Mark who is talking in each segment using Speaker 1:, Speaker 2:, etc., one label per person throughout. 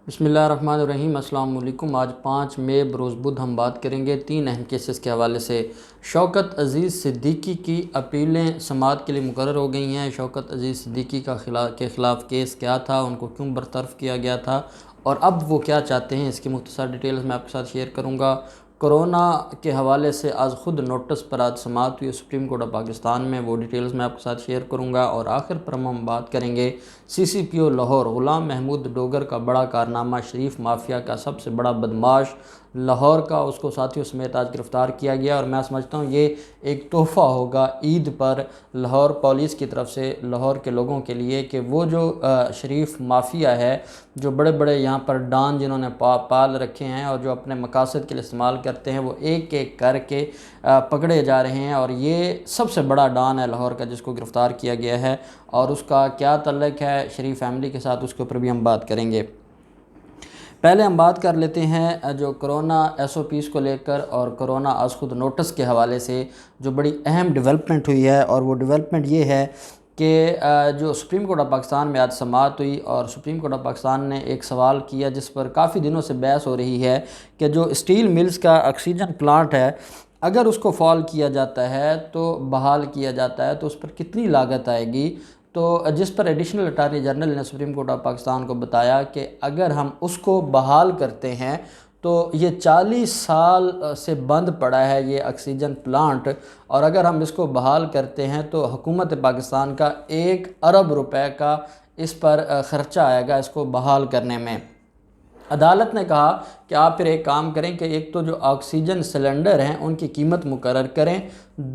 Speaker 1: بسم اللہ الرحمن الرحیم۔ السلام علیکم۔ آج 5 مئی بروز بدھ ہم بات کریں گے 3 اہم کیسز کے حوالے سے۔ شوکت عزیز صدیقی کی اپیلیں سماعت کے لیے مقرر ہو گئی ہیں۔ شوکت عزیز صدیقی کے خلاف کیس کیا تھا، ان کو کیوں برطرف کیا گیا تھا اور اب وہ کیا چاہتے ہیں، اس کی مختصر ڈیٹیلز میں آپ کے ساتھ شیئر کروں گا۔ کرونا کے حوالے سے آج خود نوٹس پر آج سماعت ہوئی سپریم کورٹ آف پاکستان میں، وہ ڈیٹیلز میں آپ کے ساتھ شیئر کروں گا۔ اور آخر پر ہم بات کریں گے CCPO لاہور غلام محمود ڈوگر کا بڑا کارنامہ، شریف مافیا کا سب سے بڑا بدماش لاہور کا، اس کو ساتھیوں سمیت آج گرفتار کیا گیا۔ اور میں سمجھتا ہوں یہ ایک تحفہ ہوگا عید پر لاہور پولیس کی طرف سے لاہور کے لوگوں کے لیے کہ وہ جو شریف مافیا ہے، جو بڑے بڑے یہاں پر ڈان جنہوں نے پال رکھے ہیں اور جو اپنے مقاصد کے لیے استعمال کرتے ہیں، وہ ایک ایک کر کے پکڑے جا رہے ہیں۔ اور یہ سب سے بڑا ڈان ہے لاہور کا جس کو گرفتار کیا گیا ہے، اور اس کا کیا تعلق ہے شریف فیملی کے ساتھ، اس کے اوپر بھی ہم بات کریں گے۔ پہلے ہم بات کر لیتے ہیں جو کرونا SOPs کو لے کر اور کرونا از خود نوٹس کے حوالے سے جو بڑی اہم ڈیولپمنٹ ہوئی ہے، اور وہ ڈیولپمنٹ یہ ہے کہ جو سپریم کورٹ آف پاکستان میں آج سماعت ہوئی اور سپریم کورٹ آف پاکستان نے ایک سوال کیا جس پر کافی دنوں سے بحث ہو رہی ہے کہ جو اسٹیل ملز کا آکسیجن پلانٹ ہے، اگر اس کو فعال کیا جاتا ہے تو بحال کیا جاتا ہے تو اس پر کتنی لاگت آئے گی، تو جس پر ایڈیشنل اٹارنی جنرل نے سپریم کورٹ آف پاکستان کو بتایا کہ اگر ہم اس کو بحال کرتے ہیں تو یہ 40 سال سے بند پڑا ہے یہ آکسیجن پلانٹ، اور اگر ہم اس کو بحال کرتے ہیں تو حکومت پاکستان کا 1 ارب روپے کا اس پر خرچہ آئے گا اس کو بحال کرنے میں۔ عدالت نے کہا کہ آپ پھر ایک کام کریں کہ ایک تو جو آکسیجن سلنڈر ہیں ان کی قیمت مقرر کریں،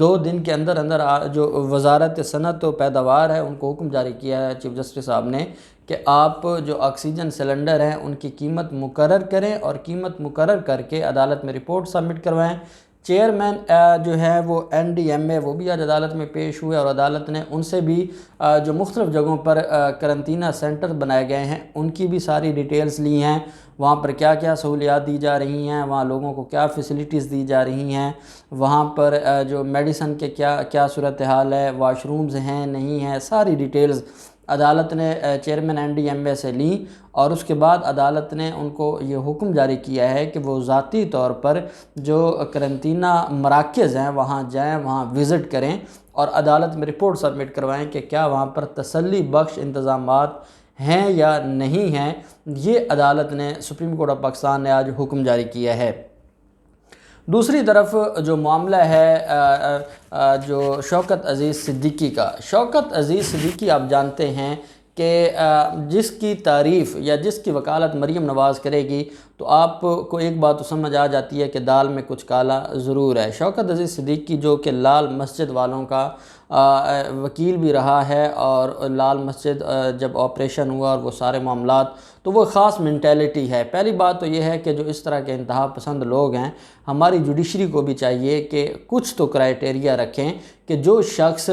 Speaker 1: 2 دن کے اندر اندر جو وزارت صنعت و پیداوار ہے ان کو حکم جاری کیا ہے چیف جسٹس صاحب نے کہ آپ جو آکسیجن سلنڈر ہیں ان کی قیمت مقرر کریں، اور قیمت مقرر کر کے عدالت میں رپورٹ سبمٹ کروائیں۔ چیئرمین جو ہے وہ NDMA وہ بھی آج عدالت میں پیش ہوئے، اور عدالت نے ان سے بھی جو مختلف جگہوں پر قرنطینہ سینٹر بنائے گئے ہیں ان کی بھی ساری ڈیٹیلز لی ہیں، وہاں پر کیا کیا سہولیات دی جا رہی ہیں، وہاں لوگوں کو کیا فیسلٹیز دی جا رہی ہیں، وہاں پر جو میڈیسن کے کیا صورتحال ہے، واش رومز ہیں نہیں ہیں، ساری ڈیٹیلز عدالت نے چیئرمین NDMA سے لیں۔ اور اس کے بعد عدالت نے ان کو یہ حکم جاری کیا ہے کہ وہ ذاتی طور پر جو قرنطینہ مراکز ہیں وہاں جائیں، وہاں وزٹ کریں اور عدالت میں رپورٹ سبمٹ کروائیں کہ کیا وہاں پر تسلی بخش انتظامات ہیں یا نہیں ہیں۔ یہ عدالت نے سپریم کورٹ آف پاکستان نے آج حکم جاری کیا ہے۔ دوسری طرف جو معاملہ ہے جو شوکت عزیز صدیقی کا، شوکت عزیز صدیقی آپ جانتے ہیں کہ جس کی تعریف یا جس کی وکالت مریم نواز کرے گی تو آپ کو ایک بات تو سمجھ آ جاتی ہے کہ دال میں کچھ کالا ضرور ہے۔ شوکت عزیز صدیقی جو کہ لال مسجد والوں کا وکیل بھی رہا ہے، اور لال مسجد جب آپریشن ہوا اور وہ سارے معاملات، تو وہ خاص مینٹیلٹی ہے۔ پہلی بات تو یہ ہے کہ جو اس طرح کے انتہا پسند لوگ ہیں، ہماری جوڈیشری کو بھی چاہیے کہ کچھ تو کرائٹیریا رکھیں کہ جو شخص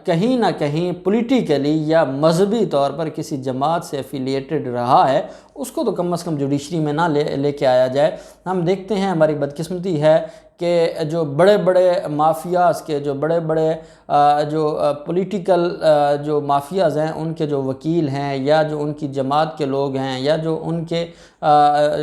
Speaker 1: کہیں نہ کہیں پولیٹیکلی یا مذہبی طور پر کسی جماعت سے افیلیٹڈ رہا ہے اس کو تو کم از کم جوڈیشری میں نہ لے کے آیا جائے۔ ہم دیکھتے ہیں ہماری بدقسمتی ہے کہ جو بڑے بڑے مافیاز کے جو بڑے بڑے جو پولیٹیکل جو مافیاز ہیں ان کے جو وکیل ہیں یا جو ان کی جماعت کے لوگ ہیں یا جو ان کے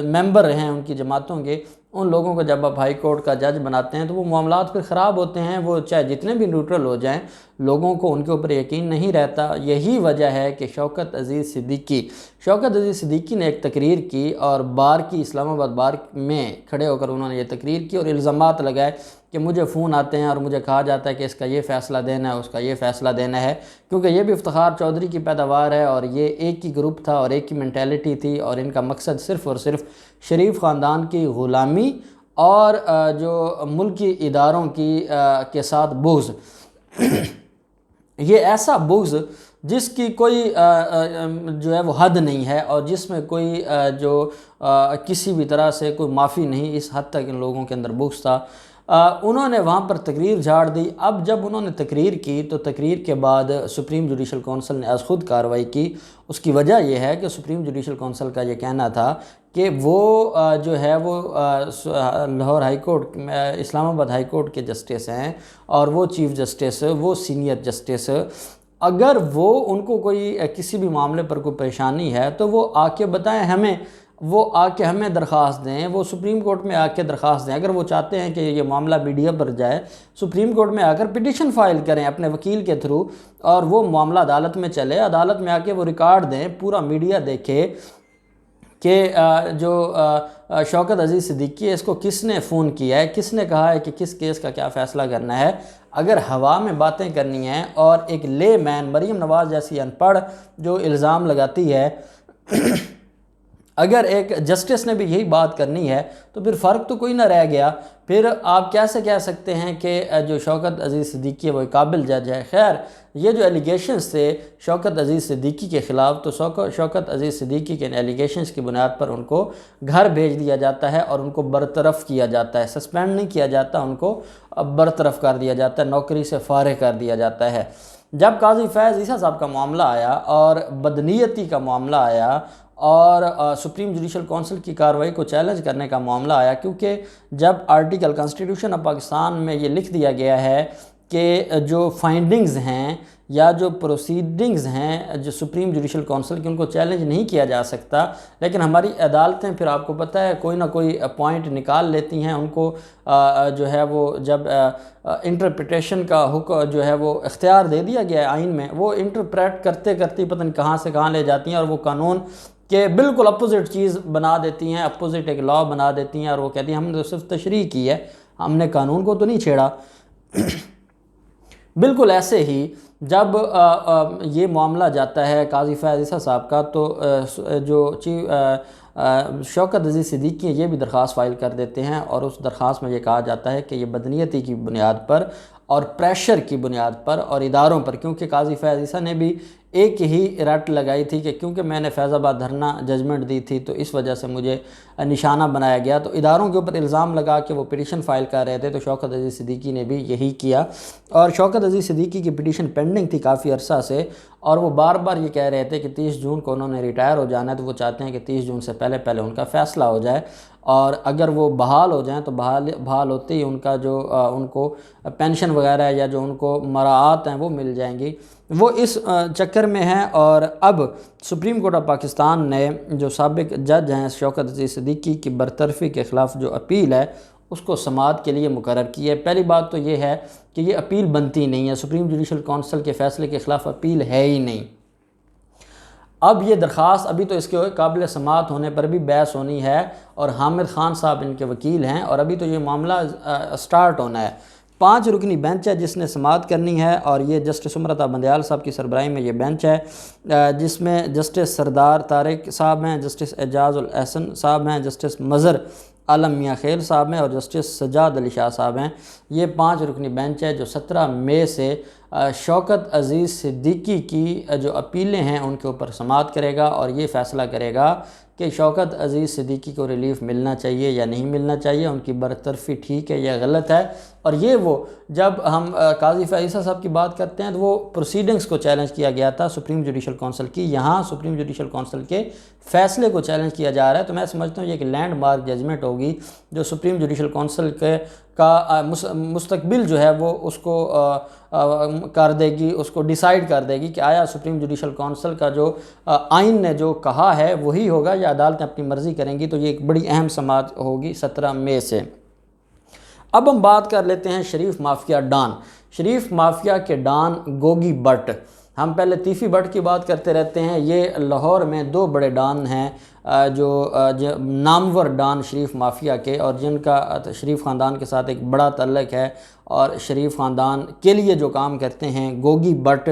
Speaker 1: ممبر ہیں ان کی جماعتوں کے، ان لوگوں کو جب آپ ہائی کورٹ کا جج بناتے ہیں تو وہ معاملات پھر خراب ہوتے ہیں، وہ چاہے جتنے بھی نیوٹرل ہو جائیں لوگوں کو ان کے اوپر یقین نہیں رہتا۔ یہی وجہ ہے کہ شوکت عزیز صدیقی نے ایک تقریر کی، اور بار کی اسلام آباد بار میں کھڑے ہو کر انہوں نے یہ تقریر کی اور الزامات لگائے کہ مجھے فون آتے ہیں اور مجھے کہا جاتا ہے کہ اس کا یہ فیصلہ دینا ہے، اس کا یہ فیصلہ دینا ہے، کیونکہ یہ بھی افتخار چودھری کی پیداوار ہے اور یہ ایک ہی گروپ تھا اور ایک ہی مینٹیلٹی تھی، اور ان کا مقصد صرف اور صرف شریف خاندان کی غلامی اور جو ملکی اداروں کے ساتھ بغض یہ ایسا بغض جس کی کوئی جو ہے وہ حد نہیں ہے اور جس میں کوئی جو کسی بھی طرح سے کوئی معافی نہیں، اس حد تک ان لوگوں کے اندر بغض تھا۔ انہوں نے وہاں پر تقریر جھاڑ دی۔ اب جب انہوں نے تقریر کی تو تقریر کے بعد سپریم جوڈیشل کونسل نے از خود کارروائی کی۔ اس کی وجہ یہ ہے کہ سپریم جوڈیشل کونسل کا یہ کہنا تھا کہ وہ جو ہے وہ لاہور ہائی کورٹ اسلام آباد ہائی کورٹ کے جسٹس ہیں، اور وہ چیف جسٹس وہ سینئر جسٹس اگر وہ ان کو کوئی کسی بھی معاملے پر کوئی پریشانی ہے تو وہ آ کے بتائیں ہمیں، وہ آ کے ہمیں درخواست دیں، وہ سپریم کورٹ میں آ کے درخواست دیں۔ اگر وہ چاہتے ہیں کہ یہ معاملہ میڈیا پر جائے، سپریم کورٹ میں آ کر پٹیشن فائل کریں اپنے وکیل کے تھرو، اور وہ معاملہ عدالت میں چلے، عدالت میں آ کے وہ ریکارڈ دیں، پورا میڈیا دیکھے کہ جو شوکت عزیز صدیقی ہے اس کو کس نے فون کیا ہے، کس نے کہا ہے کہ کس کیس کا کیا فیصلہ کرنا ہے۔ اگر ہوا میں باتیں کرنی ہیں اور ایک لے مین مریم نواز جیسی ان پڑھ جو الزام لگاتی ہے، اگر ایک جسٹس نے بھی یہی بات کرنی ہے تو پھر فرق تو کوئی نہ رہ گیا۔ پھر آپ کیسے کہہ سکتے ہیں کہ جو شوکت عزیز صدیقی ہے وہ قابل جج ہے؟ خیر، یہ جو ایلیگیشنز تھے شوکت عزیز صدیقی کے خلاف، تو شوکت عزیز صدیقی کے ایلیگیشنز کی بنیاد پر ان کو گھر بھیج دیا جاتا ہے اور ان کو برطرف کیا جاتا ہے، سسپینڈ نہیں کیا جاتا، ان کو برطرف کر دیا جاتا ہے، نوکری سے فارغ کر دیا جاتا ہے۔ جب قاضی فیض عیسیٰ صاحب کا معاملہ آیا اور بدنیتی کا معاملہ آیا اور سپریم جوڈیشل کونسل کی کارروائی کو چیلنج کرنے کا معاملہ آیا، کیونکہ جب آرٹیکل کانسٹیٹیوشن آف پاکستان میں یہ لکھ دیا گیا ہے کہ جو فائنڈنگز ہیں یا جو پروسیڈنگز ہیں جو سپریم جوڈیشل کونسل کی، ان کو چیلنج نہیں کیا جا سکتا، لیکن ہماری عدالتیں پھر آپ کو پتہ ہے کوئی نہ کوئی پوائنٹ نکال لیتی ہیں، ان کو جو ہے وہ جب انٹرپریٹیشن کا حکم جو ہے وہ اختیار دے دیا گیا ہے آئین میں، وہ انٹرپریٹ کرتے کرتے پتہ نہیں کہاں سے کہاں لے جاتی ہیں اور وہ قانون کہ بالکل اپوزٹ چیز بنا دیتی ہیں، اپوزٹ ایک لا بنا دیتی ہیں، اور وہ کہتی ہیں ہم نے تو صرف تشریح کی ہے، ہم نے قانون کو تو نہیں چھیڑا۔ بالکل ایسے ہی جب یہ معاملہ جاتا ہے قاضی فیض عیسیٰ صاحب کا، تو جو شوکت عزیز صدیقی یہ بھی درخواست فائل کر دیتے ہیں، اور اس درخواست میں یہ کہا جاتا ہے کہ یہ بدنیتی کی بنیاد پر اور پریشر کی بنیاد پر اور اداروں پر، کیونکہ قاضی فیض عیسیٰ نے بھی ایک ہی رٹ لگائی تھی کہ کیونکہ میں نے فیض آباد دھرنا ججمنٹ دی تھی تو اس وجہ سے مجھے نشانہ بنایا گیا، تو اداروں کے اوپر الزام لگا کہ وہ پٹیشن فائل کر رہے تھے، تو شوکت عزیز صدیقی نے بھی یہی کیا، اور شوکت عزیز صدیقی کی پٹیشن پینڈنگ تھی کافی عرصہ سے، اور وہ بار بار یہ کہہ رہے تھے کہ 30 جون کو انہوں نے ریٹائر ہو جانا ہے، تو وہ چاہتے ہیں کہ 30 جون سے پہلے پہلے ان کا فیصلہ ہو جائے، اور اگر وہ بحال ہو جائیں تو بحال ہوتے ہی ان کا جو ان کو پینشن وغیرہ یا جو ان کو مراعات ہیں وہ مل جائیں گی، وہ اس چکر میں ہیں۔ اور اب سپریم کورٹ آف پاکستان نے جو سابق جج ہیں شوکت عزیز صدیقی کی برطرفی کے خلاف جو اپیل ہے اس کو سماعت کے لیے مقرر کی ہے۔ پہلی بات تو یہ ہے کہ یہ اپیل بنتی نہیں ہے، سپریم جوڈیشل کونسل کے فیصلے کے خلاف اپیل ہے ہی نہیں۔ اب یہ درخواست ابھی تو اس کے قابل سماعت ہونے پر بھی بحث ہونی ہے، اور حامد خان صاحب ان کے وکیل ہیں، اور ابھی تو یہ معاملہ سٹارٹ ہونا ہے۔ 5 رکنی بینچ ہے جس نے سماعت کرنی ہے، اور یہ جسٹس عمرتا بندیال صاحب کی سربراہی میں یہ بینچ ہے، جس میں جسٹس سردار طارق صاحب ہیں، جسٹس اعجاز الاحسن صاحب ہیں، جسٹس مظہر عالم میاں خیل صاحب ہیں، اور جسٹس سجاد علی شاہ صاحب ہیں۔ یہ 5 رکنی بینچ ہے جو 17 مئی سے شوکت عزیز صدیقی کی جو اپیلیں ہیں ان کے اوپر سماعت کرے گا، اور یہ فیصلہ کرے گا کہ شوکت عزیز صدیقی کو ریلیف ملنا چاہیے یا نہیں ملنا چاہیے، ان کی برطرفی ٹھیک ہے یا غلط ہے۔ اور یہ وہ جب ہم قاضی فیض عیسیٰ صاحب کی بات کرتے ہیں تو وہ پروسیڈنگز کو چیلنج کیا گیا تھا سپریم جوڈیشل کونسل کی، یہاں سپریم جوڈیشل کونسل کے فیصلے کو چیلنج کیا جا رہا ہے، تو میں سمجھتا ہوں یہ ایک لینڈ مارک ججمنٹ ہوگی جو سپریم جوڈیشل کونسل کا مستقبل جو ہے وہ اس کو کر دے گی، اس کو ڈیسائیڈ کر دے گی کہ آیا سپریم جوڈیشل کونسل کا جو آئین نے جو کہا ہے وہی ہوگا یا عدالتیں اپنی مرضی کریں گی۔ تو یہ ایک بڑی اہم سماعت ہوگی 17 مئی سے۔ اب ہم بات کر لیتے ہیں شریف مافیا ڈان، شریف مافیا کے ڈان گوگی بٹ۔ ہم پہلے تیفی بٹ کی بات کرتے رہتے ہیں، یہ لاہور میں 2 بڑے ڈان ہیں جو نامور ڈان شریف مافیا کے، اور جن کا شریف خاندان کے ساتھ ایک بڑا تعلق ہے، اور شریف خاندان کے لیے جو کام کرتے ہیں گوگی بٹ،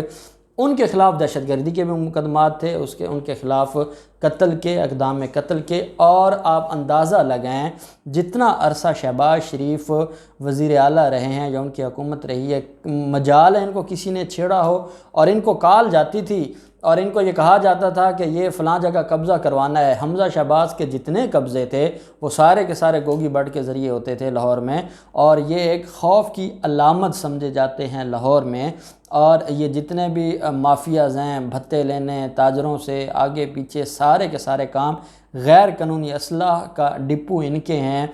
Speaker 1: ان کے خلاف دہشت گردی کے بھی مقدمات تھے، ان کے خلاف قتل کے اقدام قتل کے، اور آپ اندازہ لگائیں جتنا عرصہ شہباز شریف وزیر اعلیٰ رہے ہیں یا ان کی حکومت رہی ہے، مجال ہے ان کو کسی نے چھیڑا ہو، اور ان کو کال جاتی تھی اور ان کو یہ کہا جاتا تھا کہ یہ فلاں جگہ قبضہ کروانا ہے۔ حمزہ شہباز کے جتنے قبضے تھے وہ سارے کے سارے گوگی بٹ کے ذریعے ہوتے تھے لاہور میں، اور یہ ایک خوف کی علامت سمجھے جاتے ہیں لاہور میں، اور یہ جتنے بھی مافیاز ہیں، بھتے لینے تاجروں سے آگے پیچھے سارے کے سارے کام، غیر قانونی اسلحہ کا ڈپو ان کے ہیں،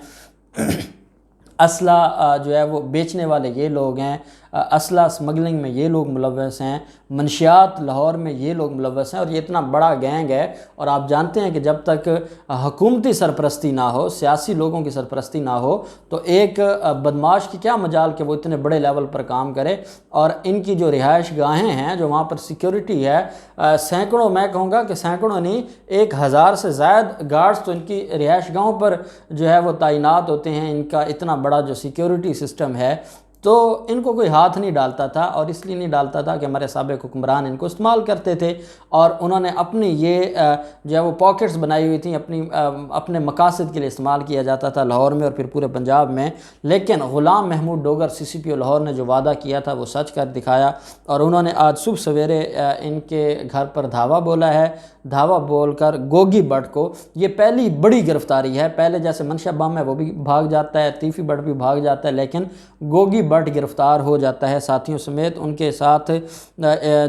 Speaker 1: اسلحہ جو ہے وہ بیچنے والے یہ لوگ ہیں، اسلحہ اسمگلنگ میں یہ لوگ ملوث ہیں، منشیات لاہور میں یہ لوگ ملوث ہیں، اور یہ اتنا بڑا گینگ ہے۔ اور آپ جانتے ہیں کہ جب تک حکومتی سرپرستی نہ ہو، سیاسی لوگوں کی سرپرستی نہ ہو، تو ایک بدماش کی کیا مجال کہ وہ اتنے بڑے لیول پر کام کرے۔ اور ان کی جو رہائش گاہیں ہیں، جو وہاں پر سیکیورٹی ہے، سینکڑوں، میں کہوں گا کہ سینکڑوں نہیں، 1000 سے زائد گارڈز تو ان کی رہائش گاہوں پر جو ہے وہ تعینات ہوتے ہیں۔ ان کا اتنا بڑا جو سیکیورٹی سسٹم ہے، تو ان کو کوئی ہاتھ نہیں ڈالتا تھا، اور اس لیے نہیں ڈالتا تھا کہ ہمارے سابق حکمران ان کو استعمال کرتے تھے، اور انہوں نے اپنی یہ جو ہے وہ پاکٹس بنائی ہوئی تھیں، اپنے مقاصد کے لیے استعمال کیا جاتا تھا لاہور میں اور پھر پورے پنجاب میں۔ لیکن غلام محمود ڈوگر CCPO لاہور نے جو وعدہ کیا تھا وہ سچ کر دکھایا، اور انہوں نے آج صبح سویرے ان کے گھر پر دھاوا بولا ہے، دھاوا بول کر گوگی بٹ کو، یہ پہلی بڑی گرفتاری ہے۔ پہلے جیسے منشا بم ہے وہ بھی بھاگ جاتا ہے، تیفی بٹ بھی بھاگ جاتا ہے، لیکن گوگی بٹ گرفتار ہو جاتا ہے ساتھیوں سمیت۔ ان کے ساتھ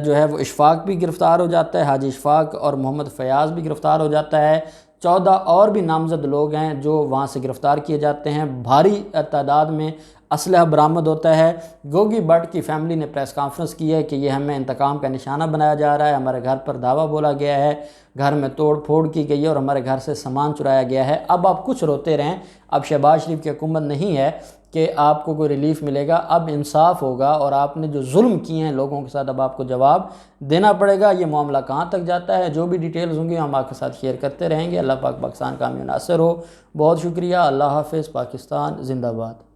Speaker 1: جو ہے وہ اشفاق بھی گرفتار ہو جاتا ہے، حاجی اشفاق، اور محمد فیاض بھی گرفتار ہو جاتا ہے۔ 14 اور بھی نامزد لوگ ہیں جو وہاں سے گرفتار کیے جاتے ہیں، بھاری تعداد میں اسلحہ برآمد ہوتا ہے۔ گوگی بٹ کی فیملی نے پریس کانفرنس کی ہے کہ یہ ہمیں انتقام کا نشانہ بنایا جا رہا ہے، ہمارے گھر پر دھاوا بولا گیا ہے، گھر میں توڑ پھوڑ کی گئی ہے، اور ہمارے گھر سے سامان چرایا گیا ہے۔ اب آپ کچھ روتے رہیں، اب شہباز شریف کی حکومت نہیں ہے کہ آپ کو کوئی ریلیف ملے گا، اب انصاف ہوگا، اور آپ نے جو ظلم کیے ہیں لوگوں کے ساتھ اب آپ کو جواب دینا پڑے گا۔ یہ معاملہ کہاں تک جاتا ہے، جو بھی ڈیٹیلز ہوں گی ہم آپ کے ساتھ شیئر کرتے رہیں گے۔ اللہ پاک پاکستان کا حامی و ناصر ہو۔ بہت شکریہ، اللہ حافظ، پاکستان زندہ باد۔